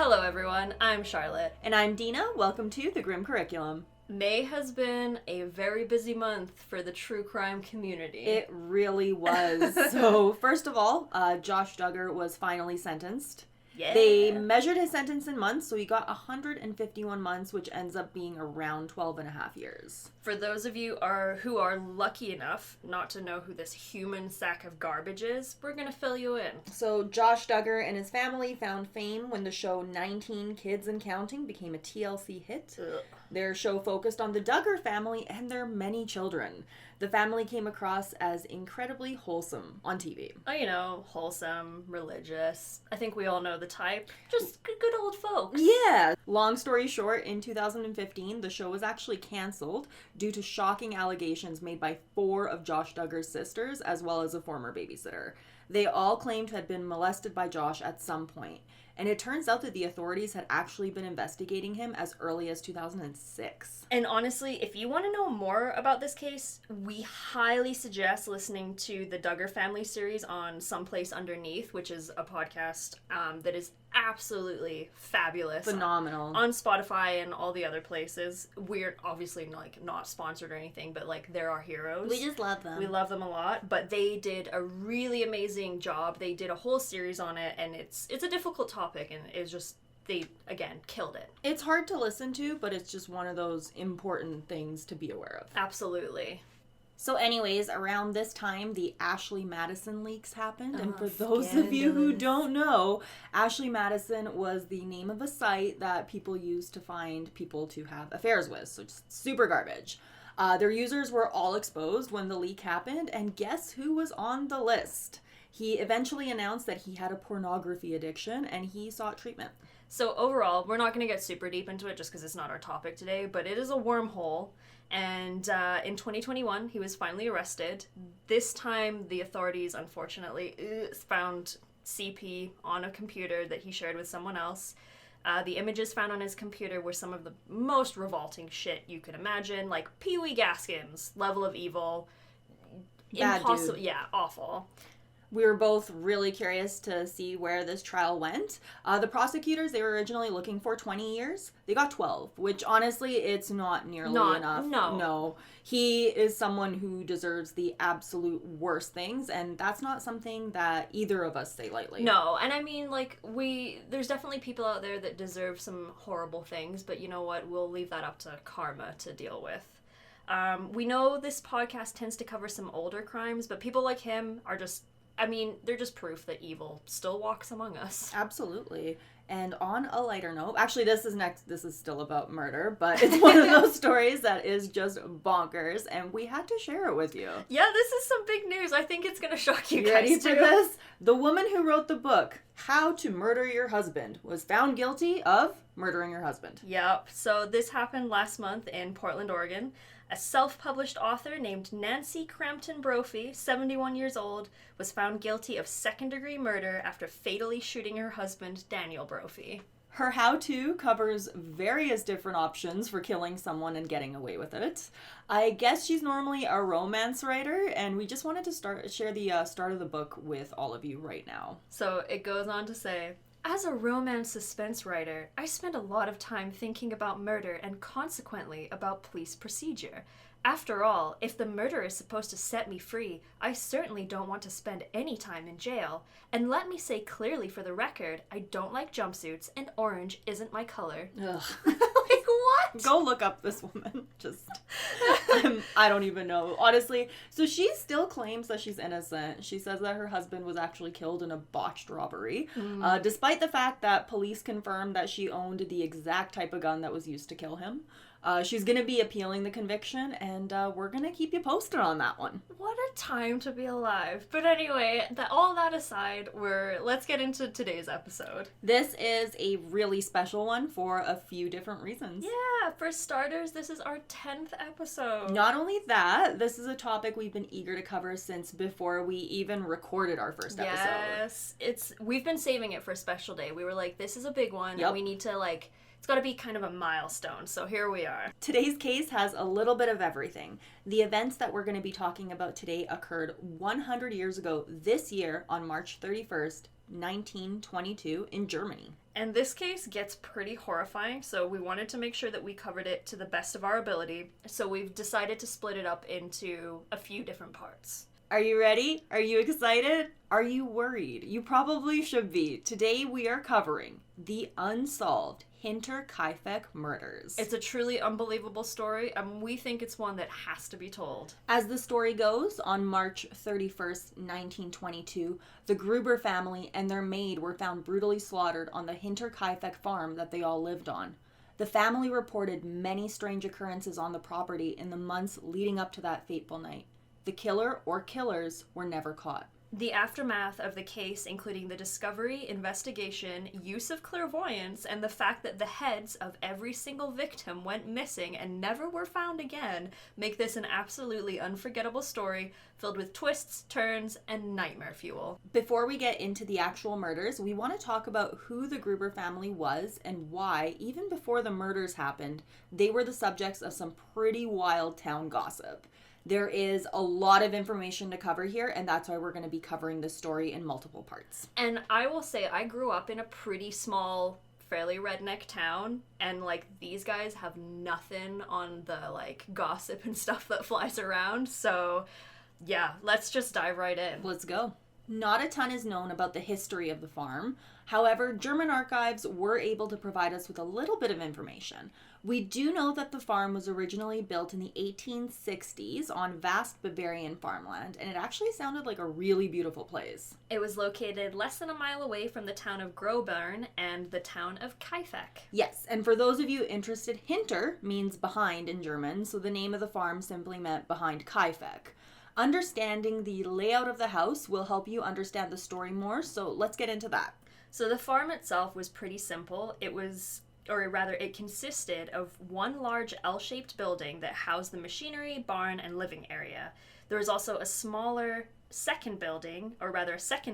Hello everyone, I'm Charlotte. And I'm Dina. Welcome to the Grim Curriculum. May has been a very busy month for the true crime community. It really was. So, first of all, Josh Duggar was finally sentenced. Yeah. They measured his sentence in months, so he got 151 months, which ends up being around 12 and a half years. For those of you who are lucky enough not to know who this human sack of garbage is, we're going to fill you in. So Josh Duggar and his family found fame when the show 19 Kids and Counting became a TLC hit. Ugh. Their show focused on the Duggar family and their many children. The family came across as incredibly wholesome on TV. Oh, you know, wholesome, religious. I think we all know the type. Just good old folks. Yeah. Long story short, in 2015, the show was actually canceled due to shocking allegations made by 4 of Josh Duggar's sisters, as well as a former babysitter. They all claimed to have been molested by Josh at some point. And it turns out that the authorities had actually been investigating him as early as 2006. And honestly, if you want to know more about this case, we highly suggest listening to the Duggar Family series on Someplace Underneath, which is a podcast that is absolutely fabulous. Phenomenal. On Spotify and all the other places. We're obviously not sponsored or anything, but they're our heroes. We just love them. We love them a lot, but they did a really amazing job. They did a whole series on it, and it's a difficult topic, and it's just, they, again, killed it. It's hard to listen to, but it's just one of those important things to be aware of. Absolutely. So anyways, around this time, the Ashley Madison leaks happened. And for those Scandalous. of you who don't know, Ashley Madison was the name of a site that people used to find people to have affairs with. So just super garbage. Their users were all exposed when the leak happened. And guess who was on the list? He eventually announced that he had a pornography addiction and he sought treatment. So overall, we're not going to get super deep into it just because it's not our topic today, but it is a wormhole. And in 2021, he was finally arrested. This time, the authorities, unfortunately, found CP on a computer that he shared with someone else. The images found on his computer were some of the most revolting shit you could imagine, like Pee-wee Gaskins level of evil. Bad Impossible. dude. Yeah, awful. We were both really curious to see where this trial went. The prosecutors, they were originally looking for 20 years. They got 12, which honestly, it's not nearly enough. No. He is someone who deserves the absolute worst things, and that's not something that either of us say lightly. No, and I mean, there's definitely people out there that deserve some horrible things, but you know what? We'll leave that up to karma to deal with. We know this podcast tends to cover some older crimes, but people like him are just... they're just proof that evil still walks among us. Absolutely. And on a lighter note, actually this is still about murder, but it's one of those stories that is just bonkers, and we had to share it with you. Yeah, this is some big news. I think it's going to shock you guys ready too. for this? The woman who wrote the book, How to Murder Your Husband, was found guilty of murdering her husband. Yep. So this happened last month in Portland, Oregon. A self-published author named Nancy Crampton Brophy, 71 years old, was found guilty of second-degree murder after fatally shooting her husband, Daniel Brophy. Her how-to covers various different options for killing someone and getting away with it. I guess she's normally a romance writer, and we just wanted to share the start of the book with all of you right now. So it goes on to say... As a romance suspense writer, I spend a lot of time thinking about murder and consequently about police procedure. After all, if the murder is supposed to set me free, I certainly don't want to spend any time in jail. And let me say clearly for the record, I don't like jumpsuits and orange isn't my color. Ugh. What? Go look up this woman. I don't even know. Honestly, so she still claims that she's innocent. She says that her husband was actually killed in a botched robbery, despite the fact that police confirmed that she owned the exact type of gun that was used to kill him. She's going to be appealing the conviction, and we're going to keep you posted on that one. What a time to be alive. But anyway, all that aside, let's get into today's episode. This is a really special one for a few different reasons. Yeah, for starters, this is our 10th episode. Not only that, this is a topic we've been eager to cover since before we even recorded our first episode. Yes, we've been saving it for a special day. We were like, this is a big one, Yep. and we need to it's got to be kind of a milestone, so here we are. Today's case has a little bit of everything. The events that we're going to be talking about today occurred 100 years ago this year on March 31st, 1922 in Germany. And this case gets pretty horrifying, so we wanted to make sure that we covered it to the best of our ability. So we've decided to split it up into a few different parts. Are you ready? Are you excited? Are you worried? You probably should be. Today we are covering the unsolved Hinterkaifeck murders. It's a truly unbelievable story, and we think it's one that has to be told. As the story goes, on March 31st, 1922, the Gruber family and their maid were found brutally slaughtered on the Hinterkaifeck farm that they all lived on. The family reported many strange occurrences on the property in the months leading up to that fateful night. The killer or killers were never caught. The aftermath of the case, including the discovery, investigation, use of clairvoyance, and the fact that the heads of every single victim went missing and never were found again, make this an absolutely unforgettable story filled with twists, turns, and nightmare fuel. Before we get into the actual murders, we want to talk about who the Gruber family was and why, even before the murders happened, they were the subjects of some pretty wild town gossip. There is a lot of information to cover here, and that's why we're going to be covering this story in multiple parts. And I will say, I grew up in a pretty small, fairly redneck town, and, these guys have nothing on the, gossip and stuff that flies around. So, yeah, let's just dive right in. Let's go. Not a ton is known about the history of the farm. However, German archives were able to provide us with a little bit of information. We do know that the farm was originally built in the 1860s on vast Bavarian farmland, and it actually sounded like a really beautiful place. It was located less than a mile away from the town of Grobern and the town of Kaifeck. Yes, and for those of you interested, Hinter means behind in German, so the name of the farm simply meant behind Kaifeck. Understanding the layout of the house will help you understand the story more, so let's get into that. So the farm itself was pretty simple. It consisted of one large L-shaped building that housed the machinery, barn, and living area. There was also a second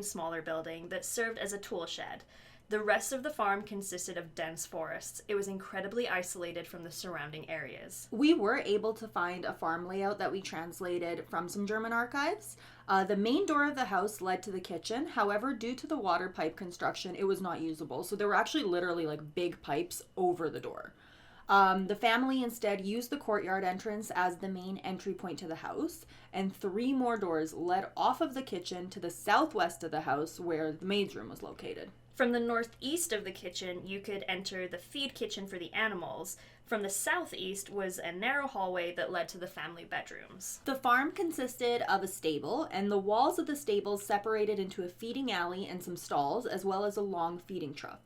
smaller building that served as a tool shed. The rest of the farm consisted of dense forests. It was incredibly isolated from the surrounding areas. We were able to find a farm layout that we translated from some German archives. The main door of the house led to the kitchen. However, due to the water pipe construction, it was not usable. So there were actually literally big pipes over the door. The family instead used the courtyard entrance as the main entry point to the house, and 3 more doors led off of the kitchen to the southwest of the house where the maid's room was located. From the northeast of the kitchen, you could enter the feed kitchen for the animals. From the southeast was a narrow hallway that led to the family bedrooms. The farm consisted of a stable, and the walls of the stable separated into a feeding alley and some stalls, as well as a long feeding trough.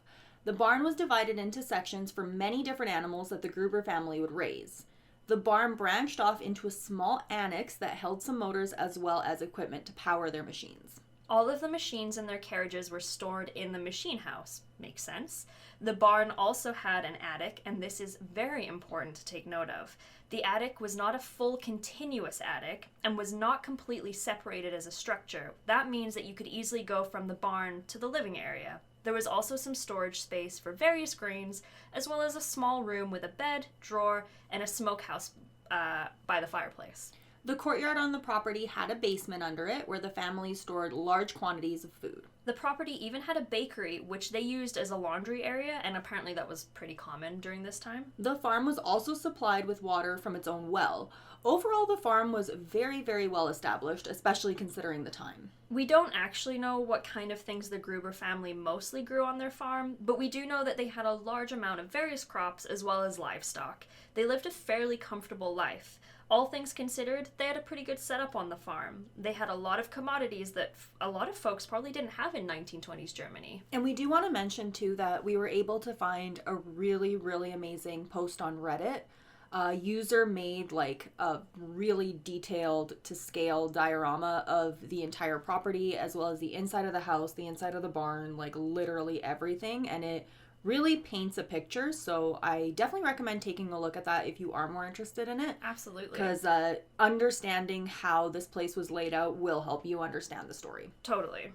The barn was divided into sections for many different animals that the Gruber family would raise. The barn branched off into a small annex that held some motors as well as equipment to power their machines. All of the machines and their carriages were stored in the machine house. Makes sense. The barn also had an attic, and this is very important to take note of. The attic was not a full continuous attic and was not completely separated as a structure. That means that you could easily go from the barn to the living area. There was also some storage space for various grains, as well as a small room with a bed, drawer, and a smokehouse by the fireplace. The courtyard on the property had a basement under it where the family stored large quantities of food. The property even had a bakery, which they used as a laundry area, and apparently that was pretty common during this time. The farm was also supplied with water from its own well. Overall, the farm was very, very well established, especially considering the time. We don't actually know what kind of things the Gruber family mostly grew on their farm, but we do know that they had a large amount of various crops as well as livestock. They lived a fairly comfortable life. All things considered, they had a pretty good setup on the farm. They had a lot of commodities that a lot of folks probably didn't have in 1920s Germany. And we do want to mention, too, that we were able to find a really, really amazing post on Reddit. A user made a really detailed to scale diorama of the entire property, as well as the inside of the house, the inside of the barn, literally everything. And it really paints a picture, so I definitely recommend taking a look at that if you are more interested in it. Absolutely. Because understanding how this place was laid out will help you understand the story. Totally.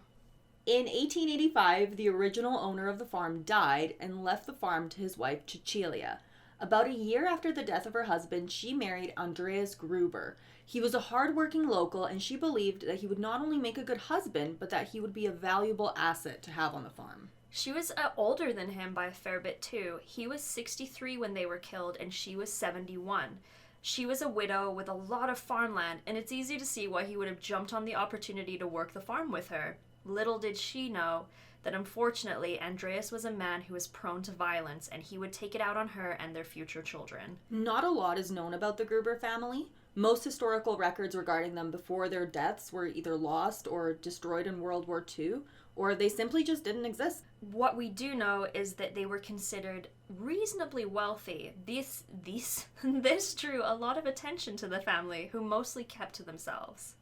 In 1885, the original owner of the farm died and left the farm to his wife, Cecilia. About a year after the death of her husband, she married Andreas Gruber. He was a hard-working local, and she believed that he would not only make a good husband, but that he would be a valuable asset to have on the farm. She was older than him by a fair bit, too. He was 63 when they were killed, and she was 71. She was a widow with a lot of farmland, and it's easy to see why he would have jumped on the opportunity to work the farm with her. Little did she know that unfortunately Andreas was a man who was prone to violence, and he would take it out on her and their future children. Not a lot is known about the Gruber family. Most historical records regarding them before their deaths were either lost or destroyed in World War II, or they simply just didn't exist. What we do know is that they were considered reasonably wealthy. This drew a lot of attention to the family, who mostly kept to themselves.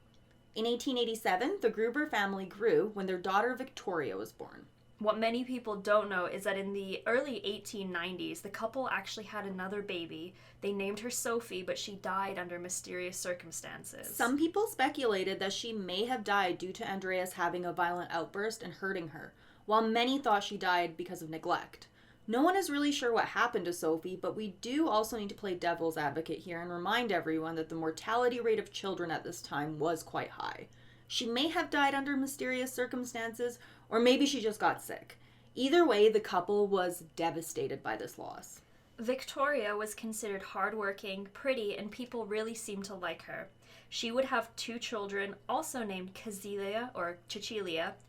In 1887, the Gruber family grew when their daughter Victoria was born. What many people don't know is that in the early 1890s, the couple actually had another baby. They named her Sophie, but she died under mysterious circumstances. Some people speculated that she may have died due to Andreas having a violent outburst and hurting her, while many thought she died because of neglect. No one is really sure what happened to Sophie, but we do also need to play devil's advocate here and remind everyone that the mortality rate of children at this time was quite high. She may have died under mysterious circumstances, or maybe she just got sick. Either way, the couple was devastated by this loss. Victoria was considered hardworking, pretty, and people really seemed to like her. She would have 2 children, also named Cecilia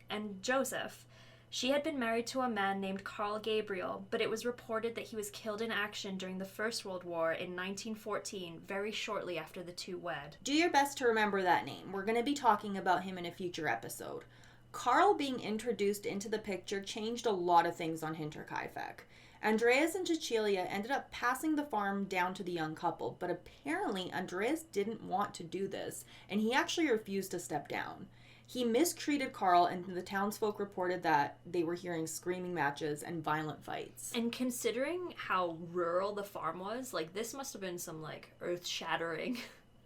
and Joseph. She had been married to a man named Carl Gabriel, but it was reported that he was killed in action during the First World War in 1914, very shortly after the two wed. Do your best to remember that name. We're going to be talking about him in a future episode. Carl being introduced into the picture changed a lot of things on Hinterkaifeck. Andreas and Cecilia ended up passing the farm down to the young couple, but apparently Andreas didn't want to do this, and he actually refused to step down. He mistreated Carl, and the townsfolk reported that they were hearing screaming matches and violent fights. And considering how rural the farm was, this must have been some, earth-shattering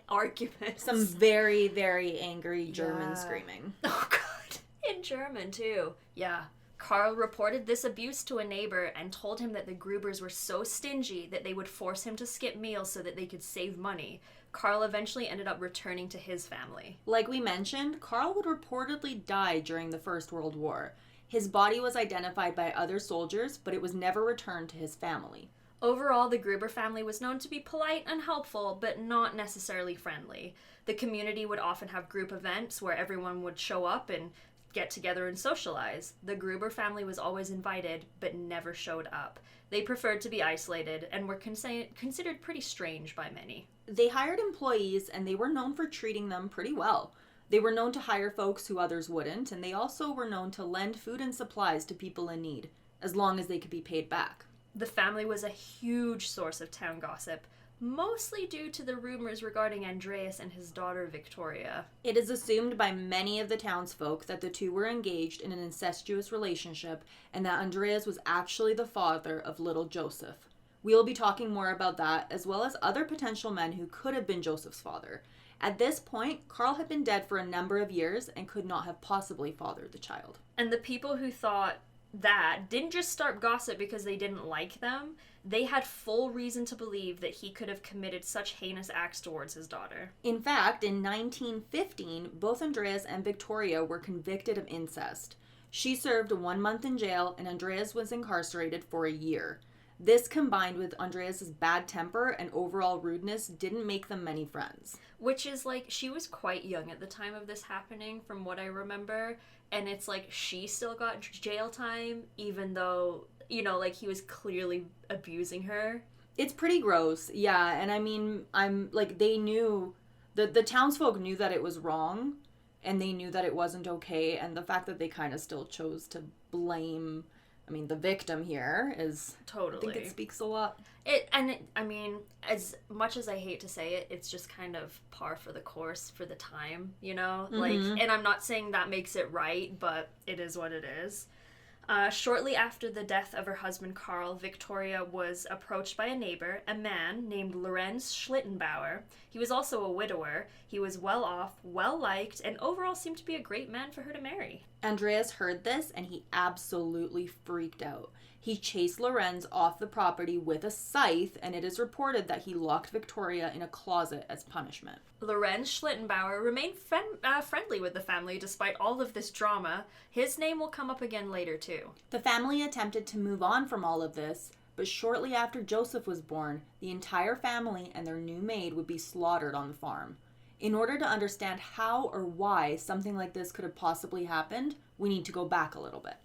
arguments. Some very, very angry German screaming. Oh, God. In German, too. Yeah. Carl reported this abuse to a neighbor and told him that the Grubers were so stingy that they would force him to skip meals so that they could save money. Carl eventually ended up returning to his family. Like we mentioned, Carl would reportedly die during the First World War. His body was identified by other soldiers, but it was never returned to his family. Overall, the Gruber family was known to be polite and helpful, but not necessarily friendly. The community would often have group events where everyone would show up and get together and socialize. The Gruber family was always invited, but never showed up. They preferred to be isolated and were considered pretty strange by many. They hired employees, and they were known for treating them pretty well. They were known to hire folks who others wouldn't, and they also were known to lend food and supplies to people in need, as long as they could be paid back. The family was a huge source of town gossip, mostly due to the rumors regarding Andreas and his daughter Victoria. It is assumed by many of the townsfolk that the two were engaged in an incestuous relationship and that Andreas was actually the father of little Joseph. We'll be talking more about that, as well as other potential men who could have been Joseph's father. At this point, Carl had been dead for a number of years and could not have possibly fathered the child. And the people who thought that didn't just start gossip because they didn't like them. They had full reason to believe that he could have committed such heinous acts towards his daughter. In fact, in 1915, both Andreas and Victoria were convicted of incest. She served 1 month in jail, and Andreas was incarcerated for a year. This, combined with Andreas's bad temper and overall rudeness, didn't make them many friends. Which is she was quite young at the time of this happening, from what I remember. And it's she still got jail time, even though, he was clearly abusing her. It's pretty gross, yeah. And I mean, they knew, the townsfolk knew that it was wrong, and they knew that it wasn't okay. And the fact that they kind of still chose to blame, the victim here is... Totally. I think it speaks a lot. As much as I hate to say it, it's just kind of par for the course for the time, Mm-hmm. And I'm not saying that makes it right, but it is what it is. Shortly after the death of her husband Carl, Victoria was approached by a neighbor, a man named Lorenz Schlittenbauer. He was also a widower. He was well off, well liked, and overall seemed to be a great man for her to marry. Andreas heard this, and he absolutely freaked out. He chased Lorenz off the property with a scythe, and it is reported that he locked Victoria in a closet as punishment. Lorenz Schlittenbauer remained friendly with the family despite all of this drama. His name will come up again later, too. The family attempted to move on from all of this, but shortly after Joseph was born, the entire family and their new maid would be slaughtered on the farm. In order to understand how or why something like this could have possibly happened, we need to go back a little bit.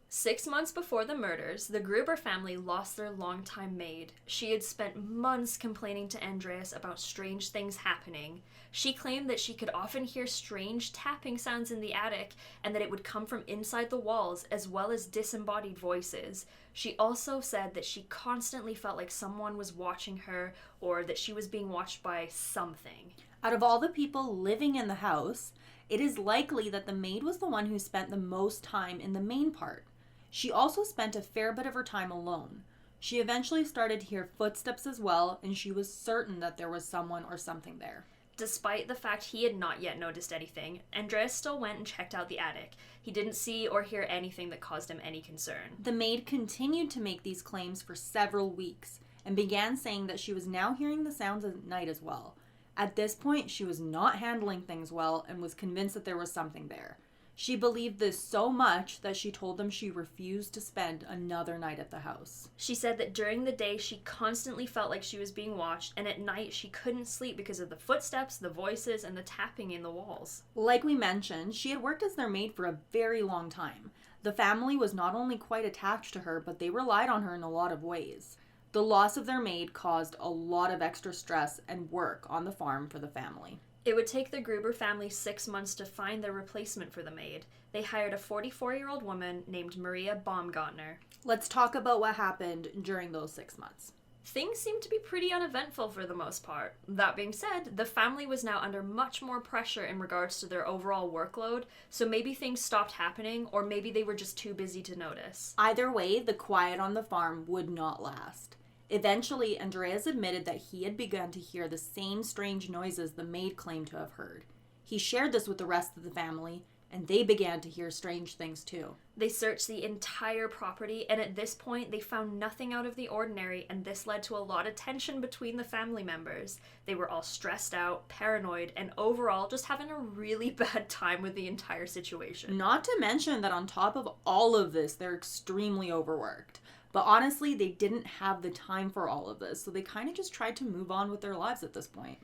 6 months before the murders, the Gruber family lost their longtime maid. She had spent months complaining to Andreas about strange things happening. She claimed that she could often hear strange tapping sounds in the attic and that it would come from inside the walls, as well as disembodied voices. She also said that she constantly felt like someone was watching her or that she was being watched by something. Out of all the people living in the house, it is likely that the maid was the one who spent the most time in the main part. She also spent a fair bit of her time alone. She eventually started to hear footsteps as well, and she was certain that there was someone or something there. Despite the fact he had not yet noticed anything, Andreas still went and checked out the attic. He didn't see or hear anything that caused him any concern. The maid continued to make these claims for several weeks, and began saying that she was now hearing the sounds at night as well. At this point, she was not handling things well and was convinced that there was something there. She believed this so much that she told them she refused to spend another night at the house. She said that during the day she constantly felt like she was being watched, and at night she couldn't sleep because of the footsteps, the voices, and the tapping in the walls. Like we mentioned, she had worked as their maid for a very long time. The family was not only quite attached to her, but they relied on her in a lot of ways. The loss of their maid caused a lot of extra stress and work on the farm for the family. It would take the Gruber family 6 months to find their replacement for the maid. They hired a 44-year-old woman named Maria Baumgartner. Let's talk about what happened during those 6 months. Things seemed to be pretty uneventful for the most part. That being said, the family was now under much more pressure in regards to their overall workload, so maybe things stopped happening, or maybe they were just too busy to notice. Either way, the quiet on the farm would not last. Eventually, Andreas admitted that he had begun to hear the same strange noises the maid claimed to have heard. He shared this with the rest of the family, and they began to hear strange things too. They searched the entire property, and at this point, they found nothing out of the ordinary, and this led to a lot of tension between the family members. They were all stressed out, paranoid, and overall just having a really bad time with the entire situation. Not to mention that on top of all of this, they're extremely overworked. But honestly, they didn't have the time for all of this, so they kind of just tried to move on with their lives at this point.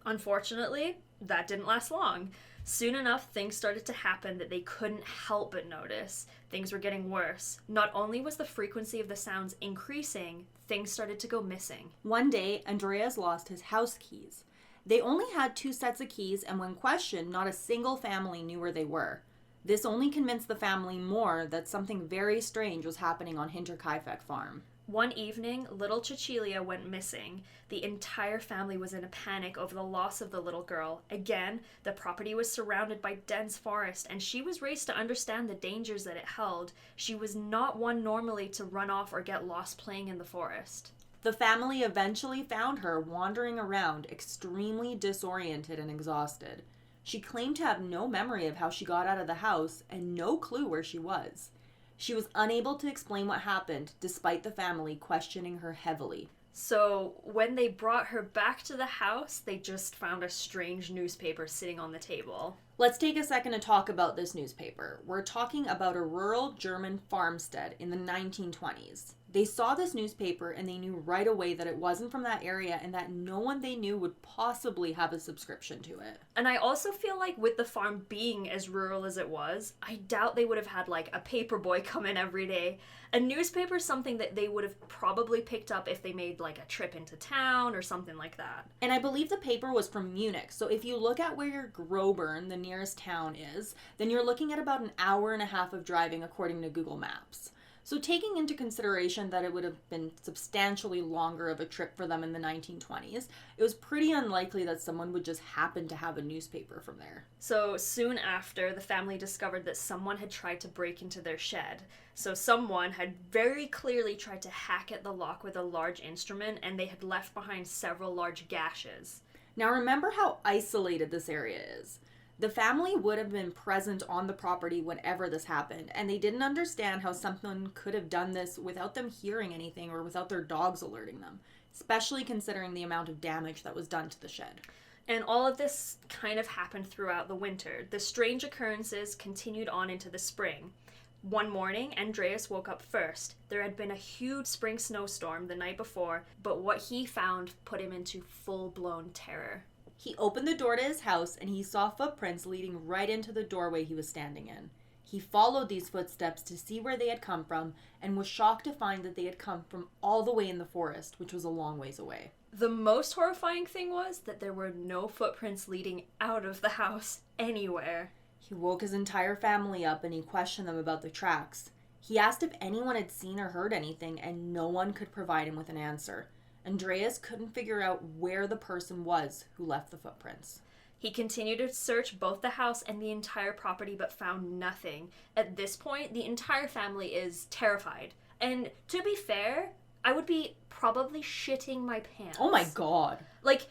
Unfortunately, that didn't last long. Soon enough, things started to happen that they couldn't help but notice. Things were getting worse. Not only was the frequency of the sounds increasing, things started to go missing. One day, Andreas lost his house keys. They only had 2 sets of keys, and when questioned, not a single family knew where they were. This only convinced the family more that something very strange was happening on Hinterkaifeck farm. One evening, little Cecilia went missing. The entire family was in a panic over the loss of the little girl. Again, the property was surrounded by dense forest, and she was raised to understand the dangers that it held. She was not one normally to run off or get lost playing in the forest. The family eventually found her wandering around, extremely disoriented and exhausted. She claimed to have no memory of how she got out of the house and no clue where she was. She was unable to explain what happened, despite the family questioning her heavily. So, when they brought her back to the house, they just found a strange newspaper sitting on the table. Let's take a second to talk about this newspaper. We're talking about a rural German farmstead in the 1920s. They saw this newspaper and they knew right away that it wasn't from that area and that no one they knew would possibly have a subscription to it. And I also feel like with the farm being as rural as it was, I doubt they would have had like a paper boy come in every day. A newspaper is something that they would have probably picked up if they made like a trip into town or something like that. And I believe the paper was from Munich, so if you look at where your Grobern, the nearest town, is, then you're looking at about an hour and a half of driving according to Google Maps. So taking into consideration that it would have been substantially longer of a trip for them in the 1920s, it was pretty unlikely that someone would just happen to have a newspaper from there. So soon after, the family discovered that someone had tried to break into their shed. So someone had very clearly tried to hack at the lock with a large instrument, and they had left behind several large gashes. Now remember how isolated this area is. The family would have been present on the property whenever this happened, and they didn't understand how someone could have done this without them hearing anything or without their dogs alerting them, especially considering the amount of damage that was done to the shed. And all of this kind of happened throughout the winter. The strange occurrences continued on into the spring. One morning, Andreas woke up first. There had been a huge spring snowstorm the night before, but what he found put him into full-blown terror. He opened the door to his house and he saw footprints leading right into the doorway he was standing in. He followed these footsteps to see where they had come from and was shocked to find that they had come from all the way in the forest, which was a long ways away. The most horrifying thing was that there were no footprints leading out of the house anywhere. He woke his entire family up and he questioned them about the tracks. He asked if anyone had seen or heard anything, and no one could provide him with an answer. Andreas couldn't figure out where the person was who left the footprints. He continued to search both the house and the entire property but found nothing. At this point, the entire family is terrified. And to be fair, I would be probably shitting my pants. Oh my god. Like,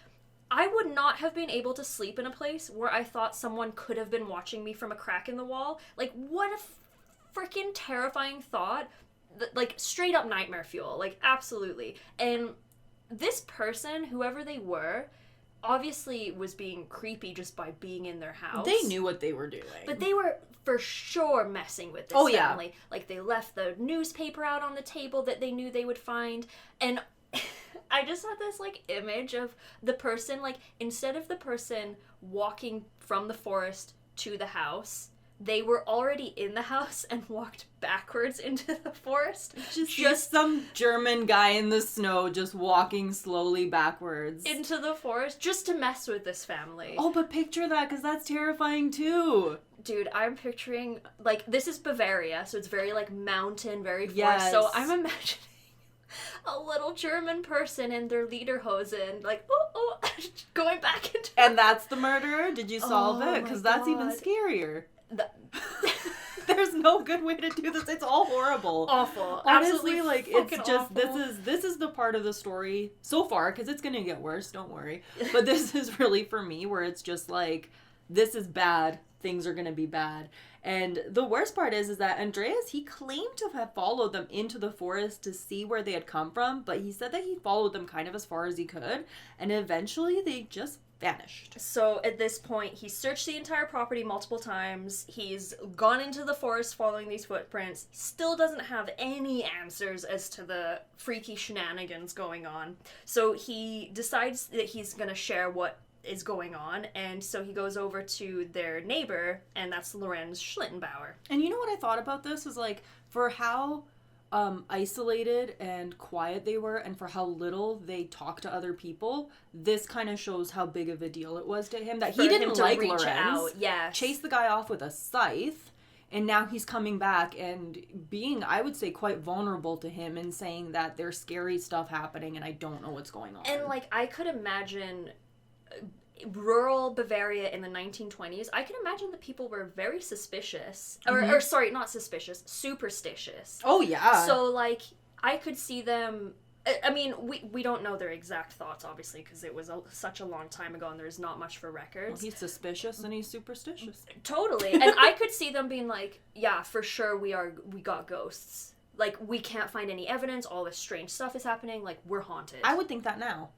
I would not have been able to sleep in a place where I thought someone could have been watching me from a crack in the wall. Like, what a freaking terrifying thought. Like, straight up nightmare fuel. Like, absolutely. And this person, whoever they were, obviously was being creepy just by being in their house. They knew what they were doing. But they were for sure messing with this family. Yeah. Like, they left the newspaper out on the table that they knew they would find. And I just had this, like, image of the person, like, instead of the person walking from the forest to the house, they were already in the house and walked backwards into the forest. Just some German guy in the snow just walking slowly backwards. Into the forest just to mess with this family. Oh, but picture that, because that's terrifying too. Dude, I'm picturing, like, this is Bavaria, so it's very, like, mountain, very forest. Yes. So I'm imagining a little German person in their lederhosen, like, oh, going back into... And that's the murderer? Did you solve it? Because that's even scarier. There's no good way to do this. It's all horrible. Awful. Honestly, like, it's just awful. this is the part of the story so far, because it's gonna get worse, don't worry. But this is really for me where it's just like, this is bad, things are gonna be bad. And the worst part is that Andreas, he claimed to have followed them into the forest to see where they had come from, but he said that he followed them kind of as far as he could, and eventually they just vanished. So at this point, he searched the entire property multiple times. He's gone into the forest following these footprints. Still doesn't have any answers as to the freaky shenanigans going on. So he decides that he's going to share what is going on, and so he goes over to their neighbor, and that's Lorenz Schlittenbauer. And you know what I thought about this was, like, for how isolated and quiet they were, and for how little they talked to other people, this kind of shows how big of a deal it was to him that he didn't like Lorenz. Yes. Chased the guy off with a scythe, and now he's coming back and being, I would say, quite vulnerable to him and saying that there's scary stuff happening and I don't know what's going on. And, like, I could imagine rural Bavaria in the 1920s, I can imagine that people were very suspicious. Or sorry, not suspicious, superstitious. Oh, yeah. So, like, I could see them... I mean, we don't know their exact thoughts, obviously, because it was such a long time ago and there's not much for records. Well, he's suspicious and he's superstitious. Totally. And I could see them being like, yeah, for sure we got ghosts. Like, we can't find any evidence, all this strange stuff is happening, like, we're haunted. I would think that now.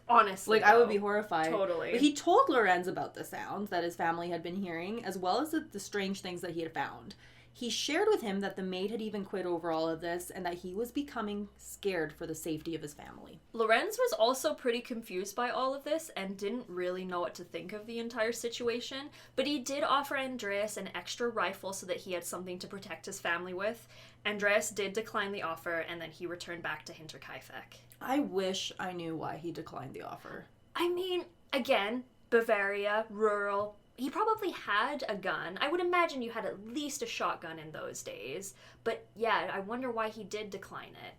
Honestly, like, I would be horrified. Totally. But he told Lorenz about the sounds that his family had been hearing, as well as the strange things that he had found. He shared with him that the maid had even quit over all of this, and that he was becoming scared for the safety of his family. Lorenz was also pretty confused by all of this, and didn't really know what to think of the entire situation, but he did offer Andreas an extra rifle so that he had something to protect his family with. Andreas did decline the offer, and then he returned back to Hinterkaifeck. I wish I knew why he declined the offer. I mean, again, Bavaria, rural. He probably had a gun. I would imagine you had at least a shotgun in those days. But yeah, I wonder why he did decline it.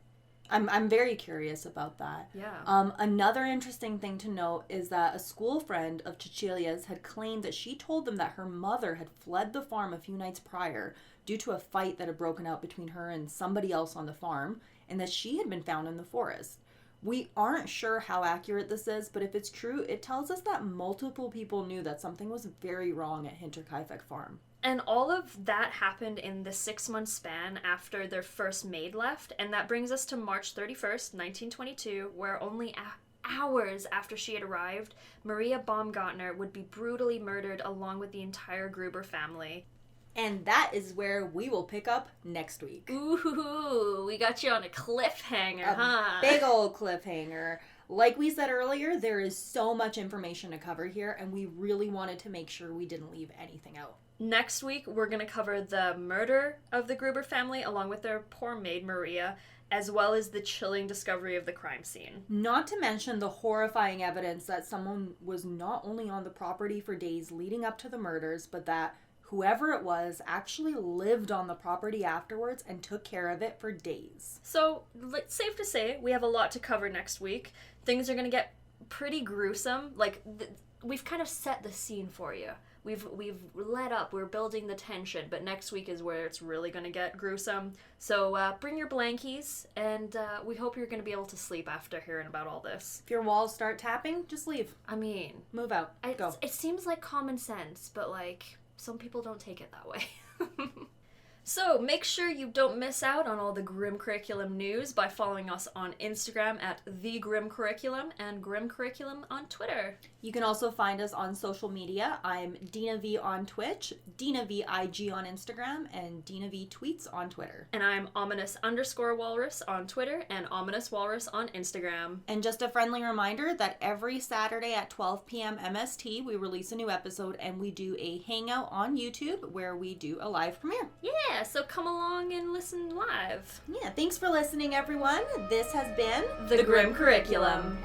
I'm very curious about that. Yeah. Another interesting thing to note is that a school friend of Cecilia's had claimed that she told them that her mother had fled the farm a few nights prior due to a fight that had broken out between her and somebody else on the farm, and that she had been found in the forest. We aren't sure how accurate this is, but if it's true, it tells us that multiple people knew that something was very wrong at Hinterkaifeck farm. And all of that happened in the 6-month span after their first maid left, and that brings us to March 31st, 1922, where only hours after she had arrived, Maria Baumgartner would be brutally murdered along with the entire Gruber family. And that is where we will pick up next week. Ooh, we got you on a cliffhanger, huh? Big old cliffhanger. Like we said earlier, there is so much information to cover here, and we really wanted to make sure we didn't leave anything out. Next week, we're going to cover the murder of the Gruber family along with their poor maid, Maria, as well as the chilling discovery of the crime scene. Not to mention the horrifying evidence that someone was not only on the property for days leading up to the murders, but that whoever it was actually lived on the property afterwards and took care of it for days. So, it's safe to say we have a lot to cover next week. Things are going to get pretty gruesome. Like, we've kind of set the scene for you. We've let up, we're building the tension, but next week is where it's really going to get gruesome. So bring your blankies, and we hope you're going to be able to sleep after hearing about all this. If your walls start tapping, just leave. I mean... Move out. Go. It seems like common sense, but, like, some people don't take it that way. So make sure you don't miss out on all the Grim Curriculum news by following us on Instagram at The Grim Curriculum and Grim Curriculum on Twitter. You can also find us on social media. I'm Dina V on Twitch, Dina V IG on Instagram, and Dina V Tweets on Twitter. And I'm ominous_walrus on Twitter and ominouswalrus on Instagram. And just a friendly reminder that every Saturday at 12 p.m. MST, we release a new episode and we do a hangout on YouTube where we do a live premiere. Yeah, so come along and listen live. Yeah, thanks for listening, everyone. This has been The Grim Curriculum.